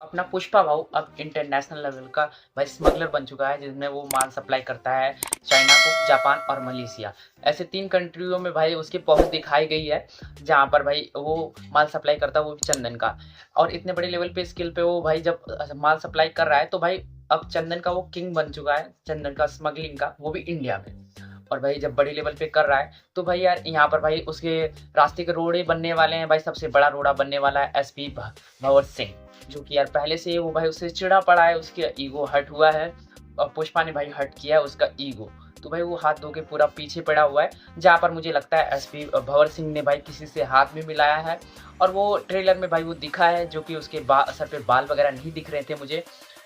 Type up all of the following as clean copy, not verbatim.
अपना पुष्पा भाऊ अब इंटरनेशनल लेवल का भाई स्मगलर बन चुका है, जिसमें वो माल सप्लाई करता है चाइना को, जापान और मलेशिया। ऐसे 3 कंट्रियों में भाई उसकी पहुंच दिखाई गई है, जहां पर भाई वो माल सप्लाई करता है, वो भी चंदन का। और इतने बड़े लेवल पे स्किल पे वो भाई जब माल सप्लाई कर रहा है, तो भाई अब चंदन का वो किंग बन चुका है, चंदन का स्मगलिंग का, वो भी इंडिया में। और भाई जब बड़ी लेवल पे कर रहा है, तो भाई यार यहाँ पर भाई उसके रास्ते के रोड़े बनने वाले हैं भाई। सबसे बड़ा रोड़ा बनने वाला है एसपी भंवर सिंह, जो कि यार पहले से वो भाई उससे चिढ़ा पड़ा है, उसके ईगो हर्ट हुआ है। और पुष्पा ने भाई हर्ट किया है उसका ईगो। तो भाई वो हाथ धो के पूरा पीछे पड़ा हुआ है, जहाँ पर मुझे लगता है एसपी भंवर सिंह ने भाई किसी से हाथ भी मिलाया है। और वो ट्रेलर में भाई वो दिखा है, जो कि उसके सर पे बाल वगैरह नहीं दिख रहे थे मुझे।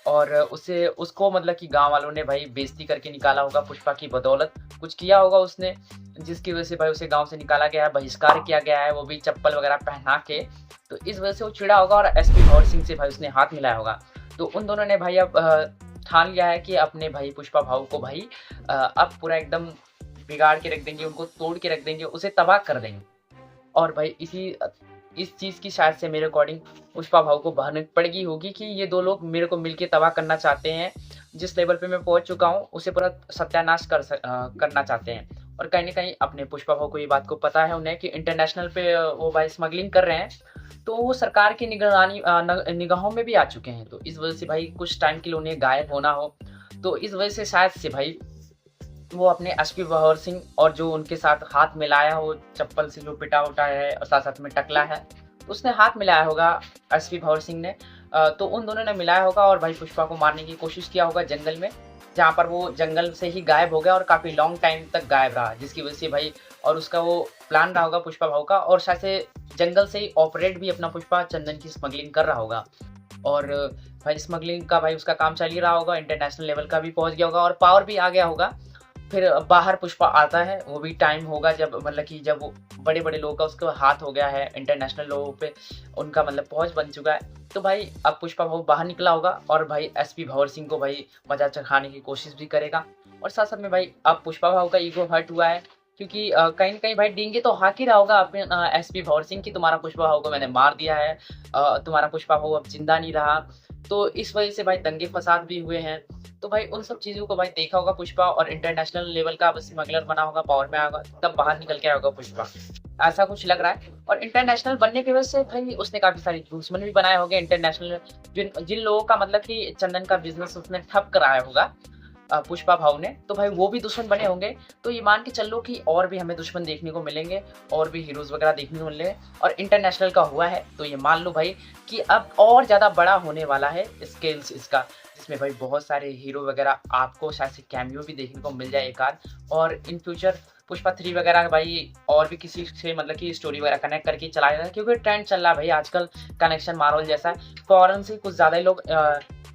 और उसे उसको मतलब कि गांव वालों ने भाई बेइज्जती करके निकाला होगा, पुष्पा की बदौलत कुछ किया होगा उसने, जिसकी वजह से भाई उसे गांव से निकाला गया है, बहिष्कार किया गया है, वो भी चप्पल वगैरह पहना के। तो इस वजह से वो चिढ़ा होगा और एसपी भंवर सिंह से भाई उसने हाथ मिलाया होगा। तो उन दोनों ने भाई अब ठान लिया है कि अपने भाई पुष्पा भाऊ को भाई अब पूरा एकदम बिगाड़ के रख देंगे, उनको तोड़ के रख देंगे, उसे तबाह कर देंगे। और भाई इस चीज़ की शायद से मेरे अकॉर्डिंग पुष्पा भाऊ को भनक पड़गी होगी कि ये 2 लोग मेरे को मिलके तबाह करना चाहते हैं। जिस लेवल पे मैं पहुंच चुका हूँ, उसे पूरा सत्यानाश करना चाहते हैं। और कहीं न कहीं अपने पुष्पा भाऊ को ये बात को पता है उन्हें कि इंटरनेशनल पे वो भाई स्मगलिंग कर रहे हैं, तो वो सरकार की निगाहों में भी आ चुके हैं। तो इस वजह से भाई कुछ टाइम के लिए उन्हें गायब होना हो, तो इस वजह से शायद से भाई वो अपने एसपी भंवर सिंह और जो उनके साथ हाथ मिलाया हो, चप्पल से जो पिटा-उटा है और साथ-साथ में टकला है, तो उसने हाथ मिलाया होगा एसपी भंवर सिंह ने। तो उन दोनों ने मिलाया होगा और भाई पुष्पा को मारने की कोशिश किया होगा जंगल में, जहाँ पर वो जंगल से ही गायब हो गया और काफ़ी लॉन्ग टाइम तक गायब रहा, जिसकी वजह से भाई और उसका वो प्लान रहा होगा पुष्पा भाऊ का, और शायद से जंगल से ही ऑपरेट भी अपना पुष्पा चंदन की स्मगलिंग कर रहा होगा। और भाई स्मगलिंग का भाई उसका काम चल ही रहा होगा, इंटरनेशनल लेवल का भी पहुँच गया होगा और पावर भी आ गया होगा। फिर बाहर पुष्पा आता है, वो भी टाइम होगा जब मतलब कि जब वो बड़े-बड़े लोगों का उसका हाथ हो गया है, इंटरनेशनल लोगों पे उनका मतलब पहुँच बन चुका है। तो भाई अब पुष्पा भाऊ बाहर निकला होगा और भाई एसपी भंवर सिंह को भाई मज़ा चखाने की कोशिश भी करेगा। और साथ-साथ में भाई अब पुष्पा भाऊ का ईगो हर्ट हुआ है, क्योंकि कहीं न कहीं भाई डींगे तो हाँक ही रहा होगा अपने एसपी भंवर सिंह कि तुम्हारा पुष्पा भाऊ को मैंने मार दिया है, तुम्हारा पुष्पा भाऊ अब ज़िंदा नहीं रहा। तो इस वजह से भाई दंगे-फ़साद भी हुए हैं। तो भाई उन सब चीज़ों को भाई देखा होगा पुष्पा, और इंटरनेशनल लेवल का अब स्मगलर बना होगा, पावर में आया होगा, तब बाहर निकल के आया होगा पुष्पा। ऐसा कुछ लग रहा है। और इंटरनेशनल बनने की वजह से भाई उसने काफ़ी सारे दुश्मन भी बनाए होंगे इंटरनेशनल, जिन जिन लोगों का मतलब कि चंदन का बिज़नेस उसने ठप कराया होगा पुष्पा भाऊ ने, तो भाई वो भी दुश्मन बने होंगे। तो ये मान के चलो कि और भी हमें दुश्मन देखने को मिलेंगे, और भी हीरोज़ वगैरह देखने को मिलेंगे। और इंटरनेशनल का हुआ है, तो ये मान लो भाई कि अब और ज़्यादा बड़ा होने वाला है स्केल्स इसका, जिसमें भाई बहुत सारे हीरो वगैरह आपको शायद से कैमियो भी देखने को मिल जाए एक आध। और इन फ्यूचर पुष्पा 3 वगैरह भाई और भी किसी से मतलब कि स्टोरी वगैरह कनेक्ट करके चलाया जाए, क्योंकि ट्रेंड चल रहा है भाई आजकल कनेक्शन मार्वल जैसा। फॉरेन से कुछ ज़्यादा ही लोग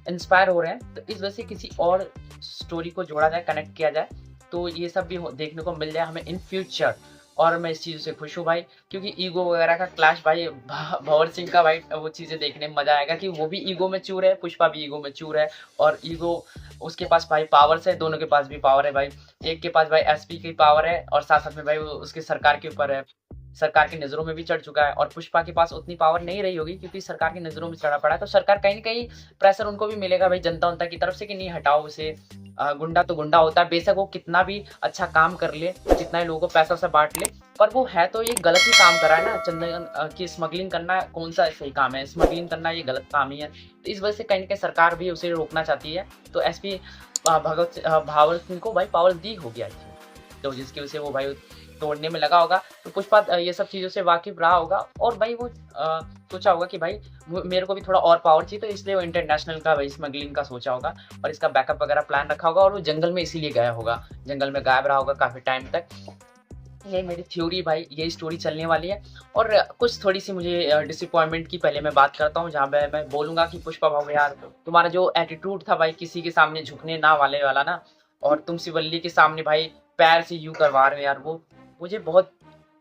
इंस्पायर हो रहे हैं, तो इस वजह से किसी और स्टोरी को जोड़ा जाए, कनेक्ट किया जाए, तो ये सब भी देखने को मिल जाए हमें इन फ्यूचर। और मैं इस चीज़ से खुश हूँ भाई, क्योंकि ईगो वगैरह का क्लैश भाई भंवर सिंह का भाई वो चीज़ें देखने में मज़ा आएगा कि वो भी ईगो में चूर है, पुष्पा भी ईगो में चूर है। और ईगो उसके पास भाई पावर्स है, दोनों के पास भी पावर है भाई। एक के पास भाई एसपी की पावर है, और साथ साथ में भाई वो उसके सरकार के ऊपर है, सरकार की नज़रों में भी चढ़ चुका है। और पुष्पा के पास उतनी पावर नहीं रही होगी, क्योंकि सरकार की नज़रों में चढ़ा पड़ा है, तो सरकार कहीं न कहीं प्रेशर उनको भी मिलेगा भाई जनता-वंता की तरफ से कि नहीं हटाओ उसे। गुंडा तो गुंडा होता है, बेशक वो कितना भी अच्छा काम कर ले, कितना ही लोगों को पैसा-वैसा बाँट ले, पर वो है तो ये गलत ही काम कर रहा है ना। चंदन की स्मगलिंग करना कौन-सा सही काम है? स्मगलिंग करना ये गलत काम ही है। तो इस वजह से कहीं न कहीं सरकार भी उसे रोकना चाहती है। तो एसपी भावर सिंह को भाई पावर दी होगी आई थिंक, तो जिसकी वजह से वो भाई तोड़ने में लगा होगा। तो पुष्पा ये सब चीज़ों से वाकिफ़ रहा होगा, और भाई वो सोचा होगा कि भाई मेरे को भी थोड़ा और पावर चाहिए, तो इसलिए वो इंटरनेशनल का भाई स्मगलिंग का सोचा होगा, और इसका बैकअप वगैरह प्लान रखा होगा, और वो जंगल में इसीलिए गया होगा, जंगल में गायब रहा होगा काफ़ी टाइम तक। ये मेरी थ्योरी भाई, ये स्टोरी चलने वाली है। और कुछ थोड़ी-सी मुझे डिसअपॉइंटमेंट की पहले मैं बात करता हूँ, जहाँ पे मैं बोलूँगा कि पुष्पा भाऊ यार, तुम्हारा जो एटीट्यूड था भाई किसी के सामने झुकने ना वाले वाला ना, और तुम शिवल्ली के सामने भाई पैर से यूँ करवा रहे हो यार, वो मुझे बहुत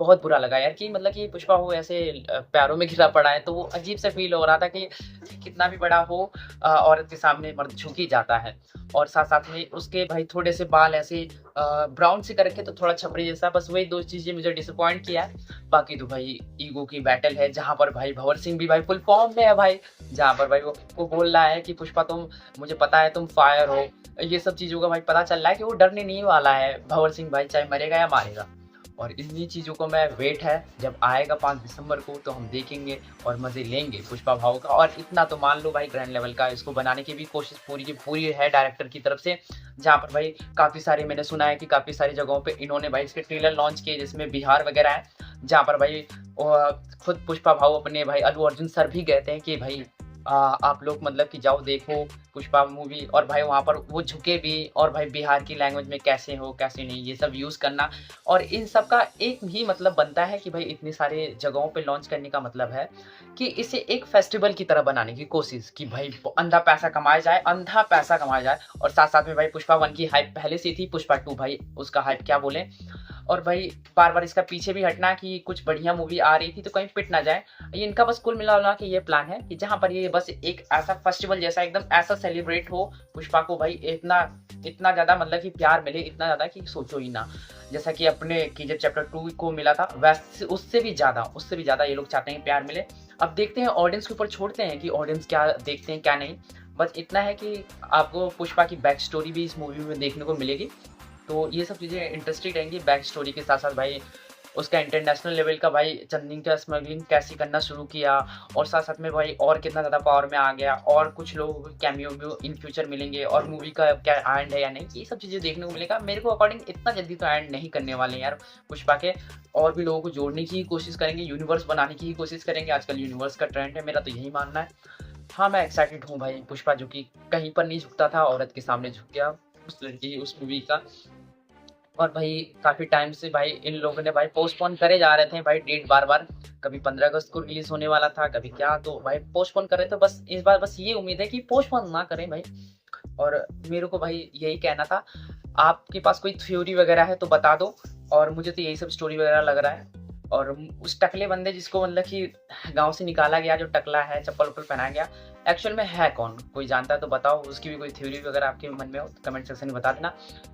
बहुत बुरा लगा यार, कि मतलब कि पुष्पा भाऊ ऐसे पैरों में गिरा पड़ा है, तो वो अजीब सा फ़ील हो रहा था कि कितना भी बड़ा हो औरत के सामने मर्द झुक ही जाता है। और साथ साथ में उसके भाई थोड़े से बाल ऐसे ब्राउन से कर रखे, तो थोड़ा छपरी जैसा, बस वही दो चीजें मुझे डिसअपॉइंट किया है। बाकी तो भाई ईगो की बैटल है, जहाँ पर भाई भंवर सिंह भी भाई फुल फॉर्म में है भाई, जहाँ पर भाई वो बोल रहा है कि पुष्पा तुम, मुझे पता है तुम फायर हो। ये सब चीजों का भाई पता चल रहा है कि वो डरने नहीं वाला है भंवर सिंह भाई, चाहे मरेगा या मारेगा। और इन्हीं चीज़ों को मैं वेट है, जब आएगा 5 दिसंबर को तो हम देखेंगे और मज़े लेंगे पुष्पा भाव का। और इतना तो मान लो भाई ग्रैंड लेवल का इसको बनाने की भी कोशिश पूरी की पूरी है डायरेक्टर की तरफ से, जहाँ पर भाई काफ़ी सारे मैंने सुना है कि काफ़ी सारी जगहों पे इन्होंने भाई इसके ट्रेलर लॉन्च किए, जिसमें बिहार वगैरह है, जहाँ पर भाई खुद पुष्पा भाव अपने भाई अल्लू अर्जुन सर भी कहते हैं कि भाई आप लोग मतलब कि जाओ देखो पुष्पा मूवी, और भाई वहाँ पर वो झुके भी, और भाई बिहार की लैंग्वेज में कैसे हो कैसे नहीं ये सब यूज़ करना। और इन सब का एक ही मतलब बनता है कि भाई इतनी सारे जगहों पे लॉन्च करने का मतलब है कि इसे एक फेस्टिवल की तरह बनाने की कोशिश, कि भाई अंधा पैसा कमाया जाए, अंधा पैसा कमाया जाए। और साथ साथ में भाई पुष्पा 1 की हाइप पहले से थी, पुष्पा 2 भाई उसका हाइप क्या बोले। और भाई बार बार इसका पीछे भी हटना कि कुछ बढ़िया मूवी आ रही थी तो कहीं पिट ना जाए। ये इनका बस कुल मिला के ये प्लान है कि जहाँ पर ये बस एक ऐसा फेस्टिवल जैसा एकदम ऐसा सेलिब्रेट हो, पुष्पा को भाई इतना इतना ज़्यादा मतलब कि प्यार मिले, इतना ज़्यादा कि सोचो ही ना, जैसा कि अपने KGF चैप्टर 2 को मिला था, वैसे उससे भी ज़्यादा ये लोग चाहते हैं प्यार मिले। अब देखते हैं, ऑडियंस के ऊपर छोड़ते हैं कि ऑडियंस क्या देखते हैं क्या नहीं। बस इतना है कि आपको पुष्पा की बैक स्टोरी भी इस मूवी में देखने को मिलेगी, तो ये सब चीज़ें इंटरेस्टिंग रहेंगी। बैक स्टोरी के साथ साथ भाई उसका इंटरनेशनल लेवल का भाई चंदन का स्मगलिंग कैसे करना शुरू किया, और साथ साथ में भाई और कितना ज़्यादा पावर में आ गया, और कुछ लोगों को कैमियो भी इन फ्यूचर मिलेंगे, और मूवी का क्या एंड है या नहीं, ये सब चीज़ें देखने को मिलेगा। मेरे को अकॉर्डिंग इतना जल्दी तो एंड नहीं करने वाले यार पुष्पा के, और भी लोगों को जोड़ने की कोशिश करेंगे, यूनिवर्स बनाने की ही कोशिश करेंगे। आजकल यूनिवर्स का ट्रेंड है, मेरा तो यही मानना है। हाँ, मैं एक्साइटेड हूँ भाई, पुष्पा जो कि कहीं पर नहीं झुकता था, औरत के सामने झुक गया उस लड़की उस मूवी का। और भाई काफ़ी टाइम से भाई इन लोगों ने भाई पोस्टपोन करे जा रहे थे भाई डेट, बार बार कभी 15 अगस्त को रिलीज होने वाला था, कभी क्या, तो भाई पोस्टपोन कर रहे थे। बस इस बार बस ये उम्मीद है कि पोस्टपोन ना करें भाई। और मेरे को भाई यही कहना था, आपके पास कोई थ्योरी वगैरह है तो बता दो। और मुझे तो यही सब स्टोरी वगैरह लग रहा है। और उस टकले बंदे जिसको मतलब कि गांव से निकाला गया, जो टकला है, चप्पल उप्पल पहनाया गया, एक्चुअल में है कौन, कोई जानता है तो बताओ। उसकी भी कोई थ्योरी वगैरह आपके मन में हो तो कमेंट सेक्शन में बता देना।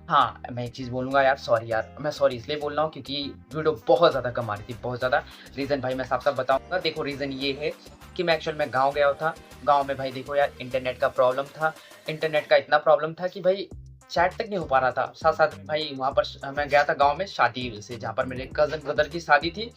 हाँ, मैं एक चीज़ बोलूँगा यार, सॉरी यार, मैं सॉरी इसलिए बोल रहा हूँ क्योंकि वीडियो बहुत ज़्यादा कम आ रही थी, बहुत ज़्यादा। रीज़न भाई मैं साफ साफ बताऊँगा, देखो रीज़न ये है कि मैं एक्चुअल में गाँव गया था। गाँव में भाई देखो यार, इंटरनेट का प्रॉब्लम था। इंटरनेट का इतना प्रॉब्लम था कि भाई चैट तक नहीं हो पा रहा था। साथ साथ में भाई वहाँ पर मैं गया था गाँव में शादी से, जहाँ पर मेरे कज़न ब्रदर की शादी थी।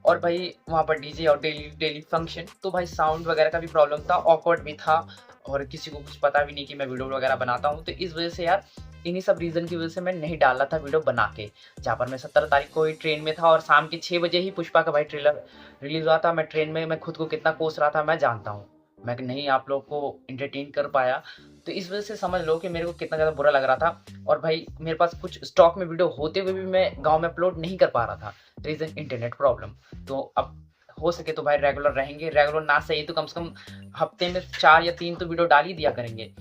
और भाई वहाँ पर डीजे और डेली डेली फंक्शन, तो भाई साउंड वगैरह का भी प्रॉब्लम था, ऑकवर्ड भी था, और किसी को कुछ पता भी नहीं कि मैं वीडियो वगैरह बनाता हूँ। तो इस वजह से यार, इन्हीं सब रीज़न की वजह से मैं नहीं डाल रहा था वीडियो बना के। जहाँ पर मैं 17 तारीख को ही ट्रेन में था, और शाम के 6 बजे ही पुष्पा का भाई ट्रेलर रिलीज़ हुआ था। मैं ट्रेन में मैं खुद को कितना कोस रहा था मैं जानता हूँ, मैं नहीं आप लोग को इंटरटेन कर पाया। तो इस वजह से समझ लो कि मेरे को कितना ज़्यादा बुरा लग रहा था। और भाई मेरे पास कुछ स्टॉक में वीडियो होते हुए भी मैं गाँव में अपलोड नहीं कर पा रहा था, रीज़न इंटरनेट प्रॉब्लम। तो अब हो सके तो भाई रेगुलर रहेंगे, रेगुलर ना सही तो कम से कम हफ्ते में 4 या 3 तो वीडियो डाल ही दिया करेंगे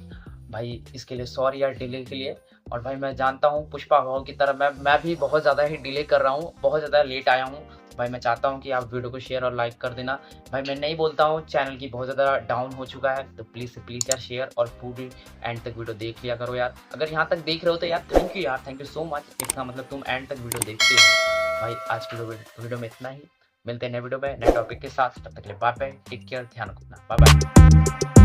भाई। इसके लिए सॉरी यार डिले के लिए। और भाई मैं जानता हूँ पुष्पा भाव की तरह मैं भी बहुत ज़्यादा ही डिले कर रहा हूँ, बहुत ज़्यादा लेट आया हूँ भाई। मैं चाहता हूँ कि आप वीडियो को शेयर और लाइक कर देना भाई। मैं नहीं बोलता हूँ, चैनल की बहुत ज़्यादा डाउन हो चुका है, तो प्लीज़ से प्लीज़ यार शेयर और पूरी एंड तक वीडियो देख लिया करो यार। अगर यहाँ तक देख रहे हो तो यार थैंक यू यार, थैंक यू सो मच। इसका मतलब तुम एंड तक वीडियो देखते हो भाई। आज की वीडियो में इतना ही, मिलते हैं नए वीडियो में नए टॉपिक के साथ। तब तक के लिए बाय बाय, टेक केयर, ध्यान रखना, बाय बाय।